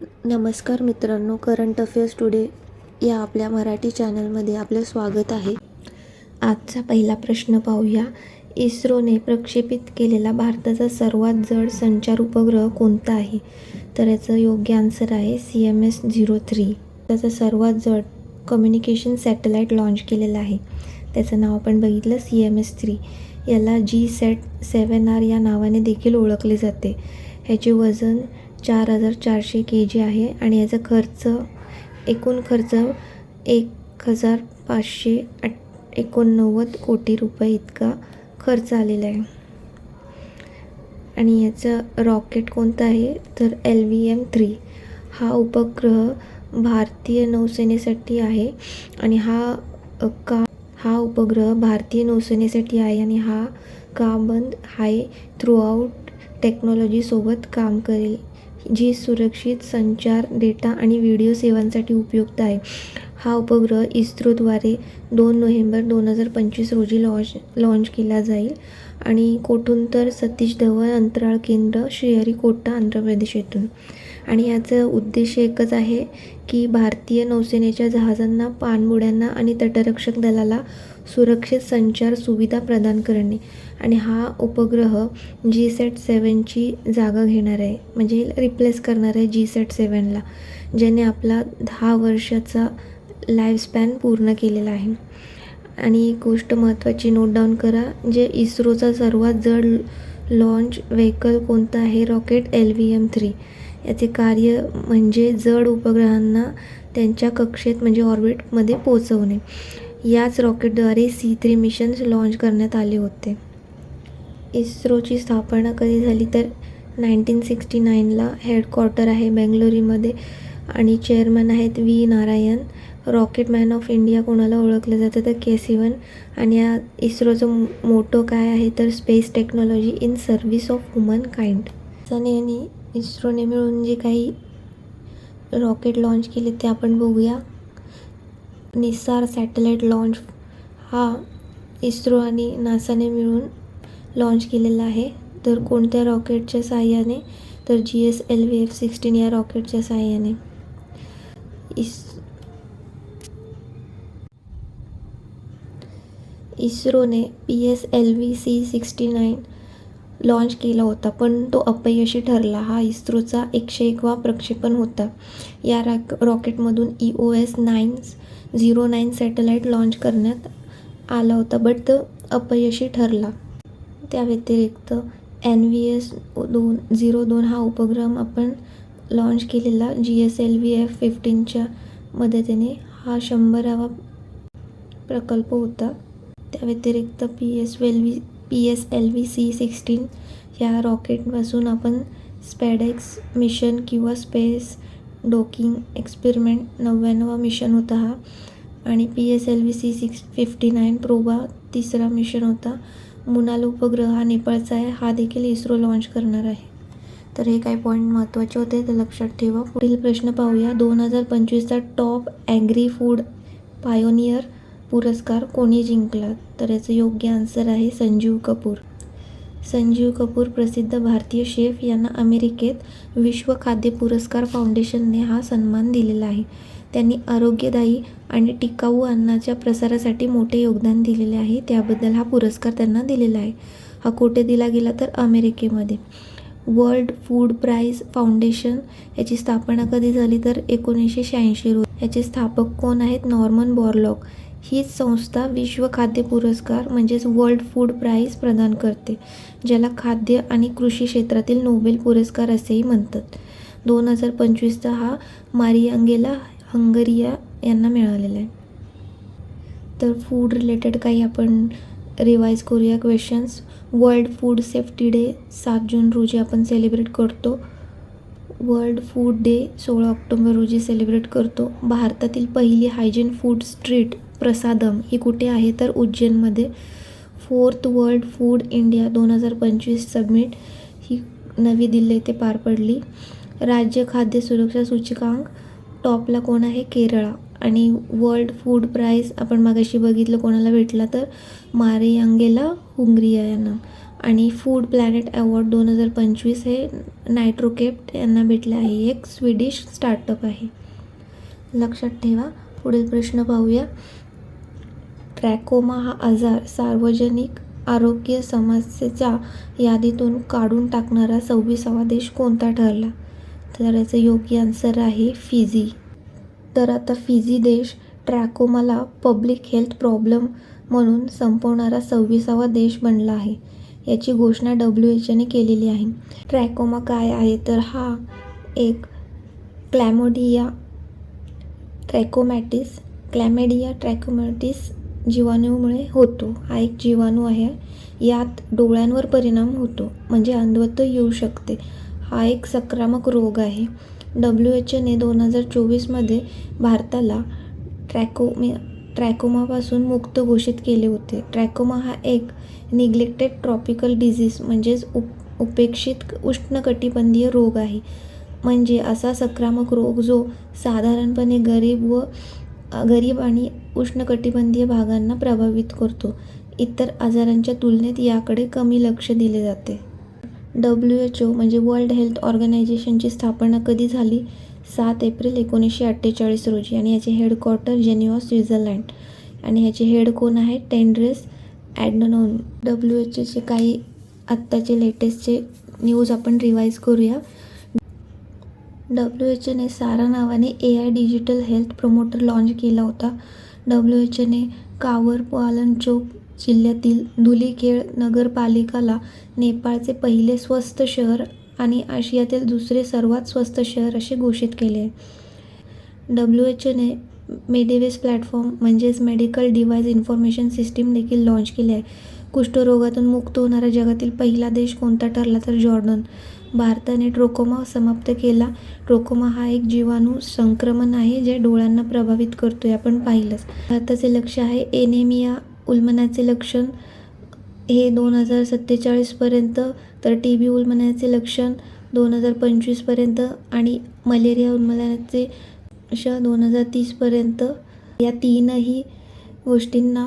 नमस्कार मित्रांनो, current affairs today या आपल्या मराठी चॅनलमध्ये आपले स्वागत आहे. आजचा पहिला प्रश्न पाहूया. इस्रोने प्रक्षेपित केलेला भारताचा सर्वात जड संचार उपग्रह कोणता आहे? तर याचं योग्य आन्सर आहे CMS-03. त्याचा सर्वात जड कम्युनिकेशन सॅटेलाईट लॉन्च केलेला आहे. त्याचं नाव आपण बघितलं CMS-3. याला GSAT-7R या नावाने देखील ओळखले जाते. ह्याचे वजन 4400 kg आहे आणि याचा एकूण खर्च 1589 कोटी रुपये इतका खर्च आलेला आहे. आणि याचं रॉकेट कोणतं आहे तर LVM-3. हा उपग्रह भारतीय नौसेनेसाठी आहे आणि हा उपग्रह भारतीय नौसेनेसाठी आहे आणि हा कार्बन हाय थ्रूआउट टेक्नॉलॉजीसोबत काम करेल, जी सुरक्षित संचार, डेटा आणि व्हिडिओ सेवांसाठी उपयुक्त आहे. हा उपग्रह इस्रोद्वारे 2 नोव्हेंबर 2025 रोजी लॉन्च केला जाईल आणि कोठून तर सतीश धवन अंतराळ केंद्र, श्रीहरिकोटा, आंध्र प्रदेश येथून. आणि याचा उद्देश एकच आहे की भारतीय नौसेनेच्या जहाजांना, पाणबुड्यांना आणि तटरक्षक दलाला सुरक्षित संचार सुविधा प्रदान करणे. आणि हा उपग्रह GSAT-7ची जागा घेणार आहे, म्हणजे रिप्लेस करणार आहे GSAT-7ला, ज्याने आपला 10 वर्षाचा लाईफस्पॅन पूर्ण केलेला आहे. आणि एक गोष्ट महत्त्वाची नोट डाऊन करा, जे इस्रोचा सर्वात जड लॉन्च व्हेकल कोणता आहे? Rocket LVM-3. याचे कार्य म्हणजे जड उपग्रहांना त्यांच्या कक्षेत म्हणजे ऑर्बिटमध्ये पोहोचवणे. याच रॉकेटद्वारे C3 मिशन्स लॉन्च करण्यात आले होते. इस्रोची स्थापना कधी झाली तर 1969ला. हेडक्वार्टर आहे बेंगलोरीमध्ये आणि चेअरमन आहेत V. Narayan. Rocket man of India कोणाला ओळखलं जातं तर K. आणि या इस्रोचं मोटो काय आहे तर space technology in service of human kind. आणि इस्रोने मिळून जे काही रॉकेट लॉन्च केले ते आपण बघूया. निसार सॅटेलाईट लॉन्च हा इस्रो आणि नासाने मिळून लॉन्च केलेला आहे. तर कोणत्या रॉकेटच्या साहाय्याने तर GSLV-F-16 या रॉकेटच्या साहाय्याने. इस्रोने PSLV-C-69 लॉन्च केला होता, पण तो अपयशी ठरला. हा इस्रोचा 101वा प्रक्षेपण होता. या रॉकेटमधून EOS 909 सॅटेलाईट लॉन्च करण्यात आला होता, बट तो अपयशी ठरला. त्या व्यतिरिक्त NVS-02 हा उपग्रह आपण लॉन्च केलेला GSLV-F-15च्या मदतीने. हा 100वा प्रकल्प होता. त्या व्यतिरिक्त PSLV-C-16 या रॉकेटपासून आपण स्पॅडेक्स मिशन किंवा स्पेस डॉकिंग एक्सपेरिमेंट 99वा मिशन होता हा. आणि PSLV-C-59 प्रोबा 3रा मिशन होता. मुनाल उपग्रह हा नेपाळचा आहे, हा देखील इस्रो लॉन्च करणार आहे. तर हे काही पॉईंट महत्त्वाचे होते, तर लक्षात ठेवा. पुढील प्रश्न पाहूया. 2025चा टॉप ॲग्री फूड पायोनियर पुरस्कार कोणी जिंकला? तर याचं योग्य आन्सर आहे संजीव कपूर. संजीव कपूर प्रसिद्ध भारतीय शेफ यांना अमेरिकेत विश्व खाद्य पुरस्कार फाउंडेशनने हा सन्मान दिलेला आहे. त्यांनी आरोग्यदायी आणि टिकाऊ अन्नाच्या प्रसारासाठी मोठे योगदान दिलेले आहे, त्याबद्दल हा पुरस्कार त्यांना दिलेला आहे. हा कुठे दिला गेला तर अमेरिकेमध्ये. वर्ल्ड फूड प्राईज फाउंडेशन याची स्थापना कधी झाली तर 1986 रोजी. याचे स्थापक कोण आहेत? Norman Borlaug. हीच संस्था विश्व खाद्य पुरस्कार म्हणजेच वर्ल्ड फूड प्राईज प्रदान करते, ज्याला खाद्य आणि कृषी क्षेत्रातील नोबेल पुरस्कार असेही म्हणतात. 2025चा हा मारियांगेला हंगेरिया यांना मिळालेला आहे. तर फूड रिलेटेड काही आपण रिवाईज करूया questions. World food safety day 7 June रोजी आपण सेलिब्रेट करतो. वर्ल्ड फूड डे 16 ऑक्टोबर रोजी सेलिब्रेट करतो. भारतातील पहिली हायजीन फूड स्ट्रीट प्रसादम ही कुठे आहे तर उज्जैनमध्ये. 4th world food India 2025 summit ही नवी दिल्ली येथे पार पडली. राज्य खाद्य सुरक्षा सूचकांक टॉपला कोण आहे? केरळ. आणि वर्ल्ड फूड प्राईज आपण मागाशी बघितलं कोणाला भेटला तर मारियांगेला हंगेरिया यांना. आणि फूड प्लॅनेट अवॉर्ड 2025 हे नायट्रोकेप्ट यांना भेटले आहे. एक स्वीडिश स्टार्टअप आहे. लक्षात ठेवा. पुढील प्रश्न पाहूया. ट्रॅकोमा हा आजार सार्वजनिक आरोग्य समस्येच्या यादीतून काढून टाकणारा 26वा देश कोणता ठरला? तर याचं योग्य आन्सर आहे फिजी. तर आता फिजी देश ट्रॅकोमाला पब्लिक हेल्थ प्रॉब्लेम म्हणून संपवणारा 26वा देश बनला आहे. याची घोषणा WHO ने केलेली आहे. ट्रॅकोमा काय आहे? तर हा एक क्लॅमिडिया ट्रॅकोमॅटिस जीवाणूमुळे होतो. हा एक जीवाणू आहे. यात डोळ्यांवर परिणाम होतो, म्हणजे अंधत्व येऊ शकते. हा एक संक्रामक रोग आहे. WHO ने 2024 भारताला ट्रॅकोमापासून मुक्त घोषित केले होते. ट्रॅकोमा हा एक निग्लेक्टेड ट्रॉपिकल डिझीज म्हणजेच उपेक्षित उष्णकटिबंधीय रोग आहे. म्हणजे असा संक्रामक रोग जो साधारणपणे गरीब आणि उष्णकटिबंधीय भागांना प्रभावित करतो. इतर आजारांच्या तुलनेत याकडे कमी लक्ष दिले जाते. WHO म्हणजे वर्ल्ड हेल्थ ऑर्गनायझेशनची स्थापना कधी झाली? 7 एप्रिल 1948 रोजी. आणि याचे हेडक्वार्टर जेनेवा, स्वित्झर्लंड. आणि ह्याचे हेड कोण आहे? टेड्रोस ॲडनॉन. WHOचे काही आत्ताचे लेटेस्टचे न्यूज आपण रिवाईज करूया. WHOने सारा नावाने AI digital health promoter launch केला होता. WHOने कावरपालनचोक जिल्ह्यातील धुलीखेळ नगरपालिकाला नेपाळचे पहिले स्वस्त शहर आणि आशियातील दुसरे सर्वात स्वस्त शहर असे घोषित केले आहे. WHOने मेडिवेस प्लॅटफॉर्म म्हणजेच मेडिकल डिव्हाइस इन्फॉर्मेशन सिस्टीम देखील लॉन्च केले आहे. कुष्ठरोगातून मुक्त होणारा जगातील पहिला देश कोणता ठरला? तर जॉर्डन. भारताने ट्रॅकोमा समाप्त केला. ट्रॅकोमा हा एक जीवाणू संक्रमण आहे जे डोळ्यांना प्रभावित करतो, आपण पाहिलंच. भारताचे लक्ष्य आहे एनेमिया उल्मण्याचे लक्षण हे 2047 पर्यंत, तर TB उल्मण्याचे लक्षण 2025 पर्यंत आणि मलेरिया उल्मण्याचे 2030 पर्यंत. या तीनही गोष्टींना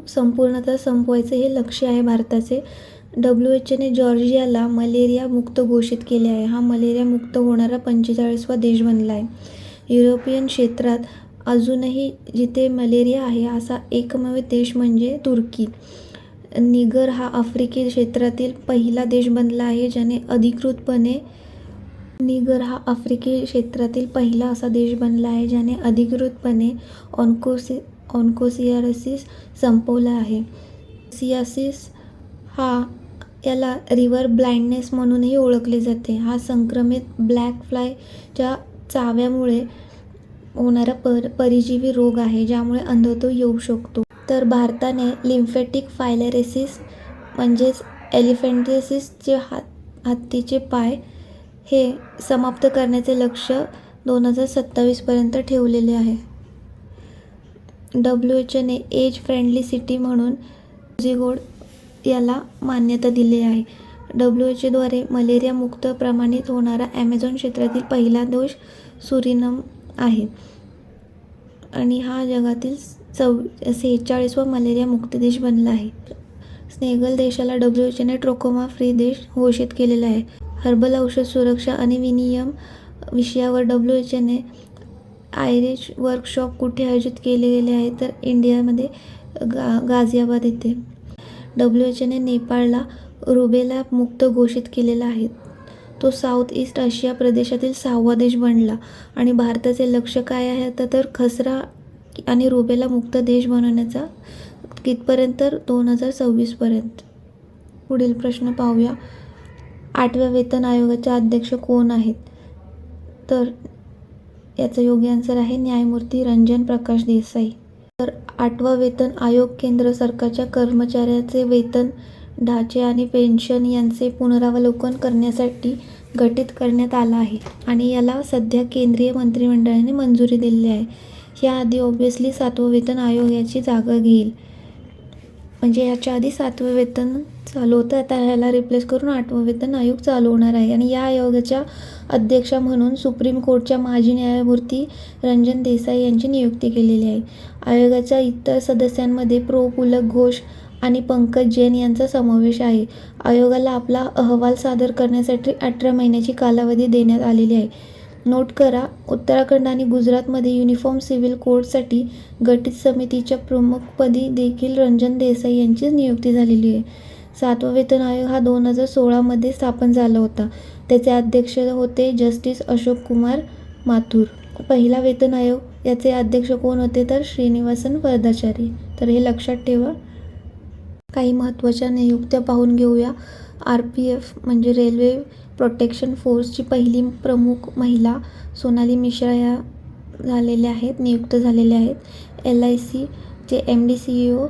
संपूर्णतः संपवायचं हे लक्ष्य आहे भारताचे. WHOने जॉर्जियाला मलेरिया मुक्त घोषित केले आहे. हा मलेरिया मुक्त होणारा 45वा देश बनला आहे. युरोपियन क्षेत्रात अजूनही जिथे मलेरिया आहे असा एकमेव देश म्हणजे तुर्की. निगर हा आफ्रिकी क्षेत्रातील पहिला देश बनला आहे ज्याने अधिकृतपणे ऑन्कोसियासिस संपवला आहे. सियासिस याला रिव्हर ब्लाइंडनेस म्हणूनही ओळखले जाते. हा संक्रमित ब्लॅक फ्लायच्या चाव्यामुळे होणारा परजीवी रोग आहे ज्यामुळे अंधत्व येऊ शकतो. तर भारताने लिम्फॅटिक फायलेरियासिस म्हणजेच एलिफंटियासिसचे हत्तीचे पाय हे समाप्त करण्याचे लक्ष्य 2027 पर्यंत ठेवलेले आहे. WHOने एज फ्रेंडली सिटी म्हणून कोझिकोड याला मान्यता दिली आहे. WHOद्वारे मलेरिया मुक्त प्रमाणित होणारा ॲमेझॉन क्षेत्रातील पहिला देश सुरिनाम आहे आणि हा जगातील 46वा मलेरिया मुक्त देश बनला आहे. सेनेगल देशाला WHOने ट्रॅकोमा फ्री देश घोषित केलेला आहे. हर्बल औषध सुरक्षा आणि विनियम विषयावर WHOने आयरिश वर्कशॉप कुठे आयोजित केले गेले आहे? तर इंडियामध्ये गाझियाबाद येथे. WHOने नेपाळला रुबेला मुक्त घोषित केलेला आहे. तो साऊथ ईस्ट आशिया प्रदेशातील 6वा देश बनला. आणि भारताचे लक्ष्य काय आहे तर खसरा आणि रुबेला मुक्त देश बनवण्याचा. कितपर्यंत? तर 2026 पर्यंत. पुढील प्रश्न पाहूया. 8व्या वेतन आयोगाचे अध्यक्ष कोण आहेत? तर याचं योग्य आन्सर आहे न्यायमूर्ती रंजन प्रकाश देसाई. तर 8वा वेतन आयोग केंद्र सरकारच्या कर्मचाऱ्याचे वेतन ढाचे आणि पेन्शन यांचे पुनरावलोकन करण्यासाठी गठीत करण्यात आला आहे आणि याला सध्या केंद्रीय मंत्रिमंडळाने मंजुरी दिली आहे. याआधी ऑब्व्हियसली 7वं वेतन आयोग याची जागा घेईल. म्हणजे याच्या आधी 7वं वेतन चालू होतं, आता ह्याला रिप्लेस करून 8वं वेतन आयोग चालू होणार आहे. आणि या आयोगाच्या अध्यक्षा म्हणून सुप्रीम कोर्टच्या माजी न्यायमूर्ती रंजन देसाई यांची नियुक्ती केलेली आहे. आयोगाच्या इतर सदस्यांमध्ये प्रो. पुलक घोष, आणि पंकज जैन यांचा समावेश आहे. आयोगाला आपला अहवाल सादर करण्यासाठी 18 महिन्याची कालावधी देण्यात आलेली आहे. नोट करा, उत्तराखंड आणि गुजरातमध्ये युनिफॉर्म सिव्हिल कोडसाठी गठीत समितीच्या प्रमुखपदी देखील रंजन देसाई यांची नियुक्ती झालेली आहे. 7वा वेतन आयोग हा 2016 मध्ये स्थापन झाला होता. त्याचे अध्यक्ष होते जस्टिस अशोक कुमार माथुर. पहिला वेतन आयोग याचे अध्यक्ष कोण होते तर श्रीनिवासन वरदाचारी. तर हे लक्षात ठेवा. काही महत्त्वाच्या नियुक्त्या पाहून घेऊया. RPF म्हणजे रेल्वे प्रोटेक्शन फोर्सची पहिली प्रमुख महिला सोनाली मिश्रा या नियुक्त झालेल्या आहेत. LIC चे MD CEO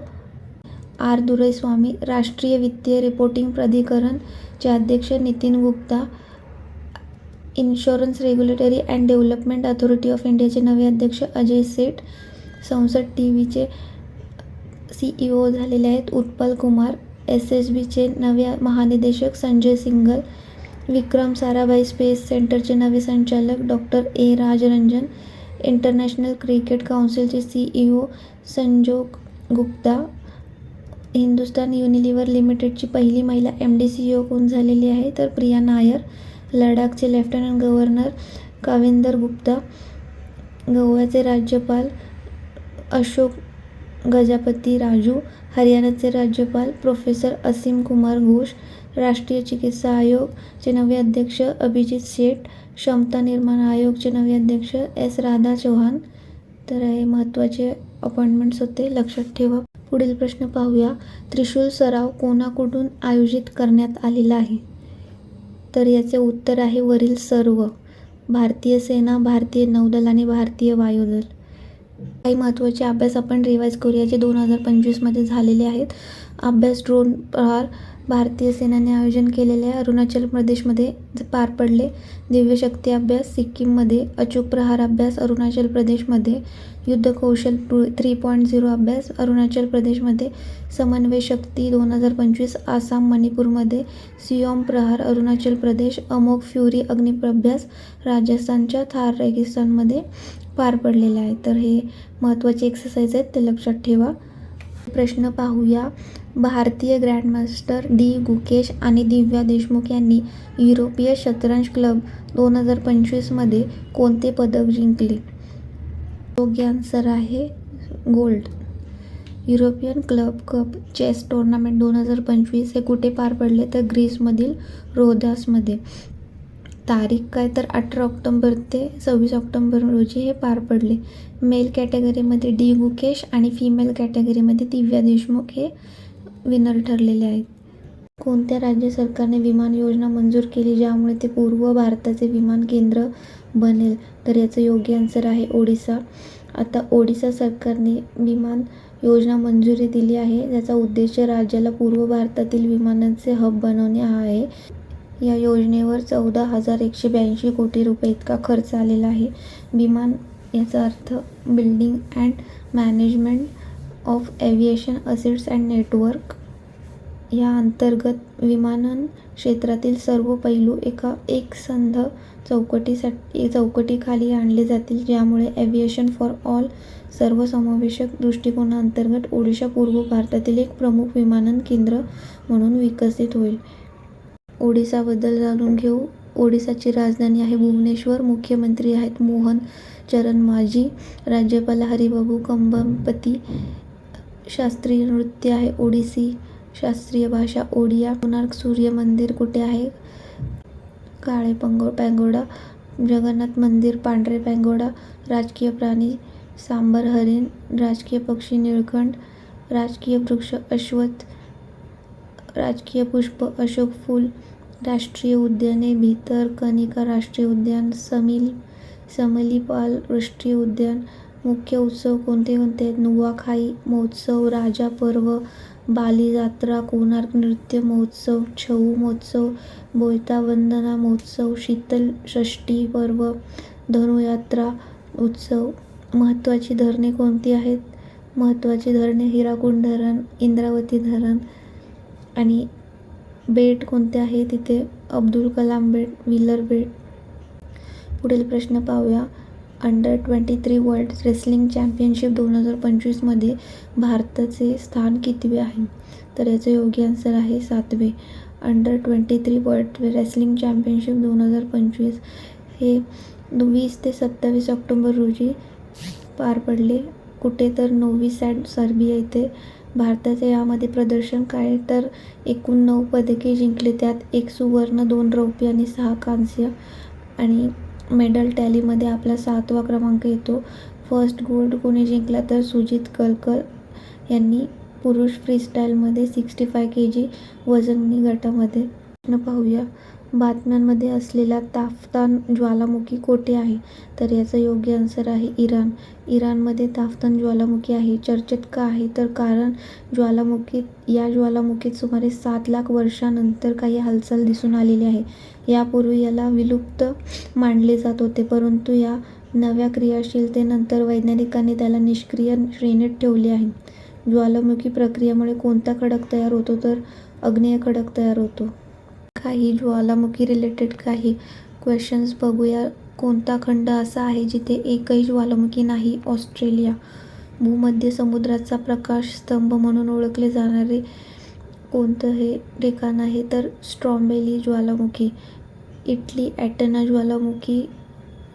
R दुरईस्वामी. राष्ट्रीय वित्तीय रिपोर्टिंग प्राधिकरण चे अध्यक्ष Nitin Gupta. Insurance regulatory and development authority of इंडियाचे नवे अध्यक्ष अजय सेठ. संसद TVचे CEO झालेले आहेत उत्पल कुमार. SSBचे नवे महानिदेशक संजय सिंघल. विक्रम साराभाई स्पेस सेंटरचे नवे संचालक डॉ. A राजरंजन. इंटरनॅशनल क्रिकेट काउन्सिलचे CEO संजोग गुप्ता. हिंदुस्तान युनिलिव्हर लिमिटेडची पहिली महिला MD CEO कोण झालेली आहे तर प्रिया नायर. लडाखचे लेफ्टनंट गव्हर्नर काविंदर गुप्ता. गोव्याचे राज्यपाल अशोक गजापती राजू. हरियाणाचे राज्यपाल प्रोफेसर असीम कुमार घोष. राष्ट्रीय चिकित्सा आयोग चे नवे अध्यक्ष अभिजित शेठ. क्षमता निर्माण आयोग चे नवे अध्यक्ष S राधा चौहान. तर हे महत्त्वाचे अपॉइंटमेंट्स होते, लक्षात ठेवा. पुढील प्रश्न पाहूया. त्रिशूल सराव कोणाकडून आयोजित करण्यात आलेला आहे तर याचे उत्तर आहे वरील सर्व. भारतीय सेना, भारतीय नौदल आणि भारतीय वायुदल. काही महत्त्वाचे अभ्यास आपण रिवाईज करूया जे 2025 मध्ये झालेले आहेत. अभ्यास ड्रोन प्रहार भारतीय सेनेने आयोजन केलेले आहे. अरुणाचल प्रदेशमध्ये पार पडले. दिव्य शक्ती अभ्यास सिक्कीममध्ये. अचूक प्रहार अभ्यास अरुणाचल प्रदेशमध्ये. युद्ध कौशल 3.0 अभ्यास अरुणाचल प्रदेशमध्ये. समन्वय शक्ती 2025 आसाम मणिपूरमध्ये. सियोम प्रहार अरुणाचल प्रदेश. अमोघ फ्युरी अग्निप्रभ्यास राजस्थानच्या थार रेगिस्तानमध्ये पार पडलेले आहे. तर हे महत्त्वाचे एक्सरसाइज आहेत, ते लक्षात ठेवा. प्रश्न पाहूया. भारतीय ग्रँडमास्टर D गुकेश आणि दिव्या देशमुख यांनी युरोपीय शतरंज क्लब 2025 मध्ये कोणते पदक जिंकले? योग्य आन्सर आहे gold. European club cup chess tournament 2025 हे कुठे पार पडले तर ग्रीसमधील रोधासमध्ये. तारीख काय तर 18 ऑक्टोबर ते 26 ऑक्टोबर रोजी हे पार पडले. मेल कॅटेगरीमध्ये D गुकेश आणि फिमेल कॅटेगरीमध्ये दिव्या देशमुख हे विनर ठरलेले आहेत. कोणत्या राज्य सरकारने विमान योजना मंजूर केली ज्यामुळे ते पूर्व भारताचे विमान केंद्र बनेल तर याचं योग्य आन्सर आहे ओडिसा. आता ओडिसा सरकारने विमान योजना मंजुरी दिली आहे ज्याचा उद्देश राज्याला पूर्व भारतातील विमानांचे हब बनवणे हा आहे. या योजनेवर 14,182 कोटी रुपये इतका खर्च आलेला आहे. विमान याचा अर्थ building and management of aviation assets and network. या अंतर्गत विमानन क्षेत्रातील सर्व पैलू एका एकसंध चौकटीखाली आणले जातील ज्यामुळे एव्हिएशन फॉर ऑल सर्वसमावेशक दृष्टिकोनाअंतर्गत ओडिशा पूर्व भारतातील एक प्रमुख विमानन केंद्र म्हणून विकसित होईल. ओडिसाबद्दल जाणून घेऊ. ओडिसाची राजधानी आहे भुवनेश्वर. मुख्यमंत्री आहेत मोहन चरण माझी. राज्यपाल हरिबाबू कंबमपती. शास्त्रीय नृत्य आहे ओडिसी. शास्त्रीय भाषा ओडिया. कोणार्क सूर्य मंदिर कुठे आहे? काळे पॅगोडा. जगन्नाथ मंदिर पांढरे पॅगोडा. राजकीय प्राणी सांबर हरिण. राजकीय पक्षी निळकंठ. राजकीय वृक्ष अश्वत्थ. राजकीय पुष्प अशोक फूल. राष्ट्रीय उद्याने भितरकनिका राष्ट्रीय उद्यान. समलीपाल राष्ट्रीय उद्यान. मुख्य उत्सव कोणते आहेत? नुआखाई महोत्सव. राजा पर्व. बालीजात्रा. कोणार्क नृत्य महोत्सव. छऊ महोत्सव. बोयता वंदना महोत्सव. शीतल षष्ठी पर्व. धनुयात्रा उत्सव. महत्त्वाची धरणे कोणती आहेत? महत्त्वाची धरणे हिराकुंड धरण, इंद्रावती धरण. आणि बेट कोणते आहे तिथे? अब्दुल कलाम बेट, व्हीलर बेट. पुढील प्रश्न पाहूया. अंडर-23 वर्ल्ड रेसलिंग चॅम्पियनशिप 2025मध्ये भारताचे स्थान कितवे आहे? तर याचं योग्य आन्सर आहे 7वे. अंडर-23 वर्ल्ड रेसलिंग चॅम्पियनशिप 2025 हे 20 ते 27 ऑक्टोबर रोजी पार पडले. कुठे? तर नोव्ही सॅड, सर्बिया इथे. भारताचे यामध्ये प्रदर्शन काय? तर एकूण 9 पदके जिंकले. त्यात 1 सुवर्ण, 2 रौप्य आणि 6 कांस्य. आणि मेडल टॅलीमध्ये आपला 7वा क्रमांक येतो. फर्स्ट गोल्ड कोणी जिंकला? तर सुजीत कलकर यांनी पुरुष फ्रीस्टाईलमध्ये 65 kg वजनी गटामध्ये. प्रश्न पाहूया. बातम्यांमध्ये असलेला ताफ्तान ज्वालामुखी कोठे आहे? तर याचं योग्य आन्सर आहे इराण. इराणमध्ये ताफ्तान ज्वालामुखी आहे. चर्चेत का आहे? तर कारण या ज्वालामुखीत सुमारे 7 लाख वर्षांनंतर काही हालचाल दिसून आलेली आहे. यापूर्वी याला विलुप्त मानले जात होते, परंतु या नव्या क्रियाशीलतेनंतर वैज्ञानिकांनी त्याला निष्क्रिय श्रेणीत ठेवले आहे. ज्वालामुखी प्रक्रियेमुळे कोणता खडक तयार होतो? तर आग्नेय खडक तयार होतो. काही ज्वालामुखी रिलेटेड काही क्वेश्चन्स बघूया. कोणता खंड असा आहे जिथे एकही ज्वालामुखी नाही? ऑस्ट्रेलिया. भूमध्य समुद्राचा प्रकाश स्तंभ म्हणून ओळखले जाणारे कोणतं हे ठिकाण आहे? तर स्ट्रॉम्बोली ज्वालामुखी. इटली. एटेना ज्वालामुखी.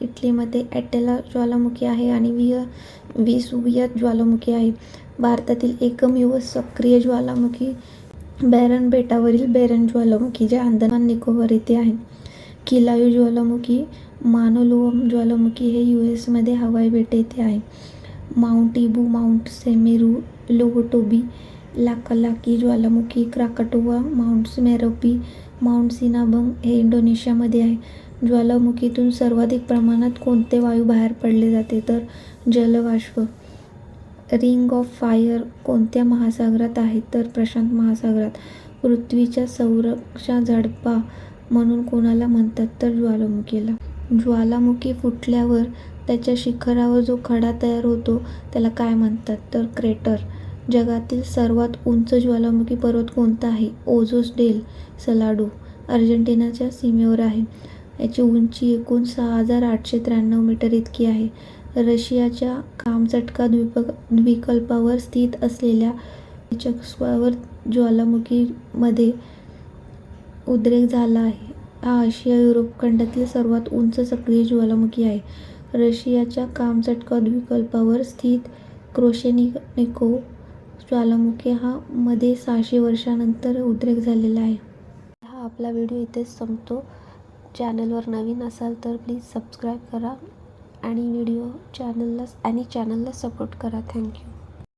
इटलीमध्ये एटेला ज्वालामुखी आहे आणि वेसुवियस ज्वालामुखी आहे. भारतातील एकमेव सक्रिय ज्वालामुखी बॅरन बेटावरील बॅरन ज्वालामुखी, जे अंदमान निकोबार येथे आहे. किलायू ज्वालामुखी. मानोलुआम ज्वालामुखी हे US मध्ये हवाई बेटे येथे आहे. माउंट इबू, माउंट सेमेरू, लोहोटोबी, लाकालाकी ज्वालामुखी, क्राकाटोआ, माउंट मेरोपी, माउंट सिनाबंग हे इंडोनेशियामध्ये आहे. ज्वालामुखीतून सर्वाधिक प्रमाणात कोणते वायू बाहेर पडले जाते? तर जलवाष्प. रिंग ऑफ फायर कोणत्या महासागरात आहे? तर प्रशांत महासागरात. पृथ्वीच्या सौरच्या झडपा म्हणून कोणाला म्हणतात? तर ज्वालामुखीला. ज्वालामुखी फुटल्यावर त्याच्या शिखरावर जो खडा तयार होतो त्याला काय म्हणतात? तर क्रेटर. जगातील सर्वात उंच ज्वालामुखी पर्वत कोणता आहे? ओझोस डेल सलाडो. अर्जेंटिनाच्या सीमेवर आहे. याची उंची एकूण 6,893 मीटर इतकी आहे. रशियाच्या कामचटका द्वीपकल्पावर स्थित असलेल्या चक्स्वावर ज्वालामुखीमध्ये उद्रेक झाला आहे. हा आशिया-युरोप खंडातील सर्वात उंच सक्रिय ज्वालामुखी आहे. रशियाच्या कामचटका द्वीपकल्पावर स्थित क्रोशेनिकोव ज्वालामुखी हा मध्ये 600 वर्षांनंतर उद्रेक झालेला आहे. हा आपला व्हिडिओ इथेच संपतो. चॅनलवर नवीन असाल तर प्लीज सबस्क्राईब करा आणि चॅनलला सपोर्ट करा. थँक्यू.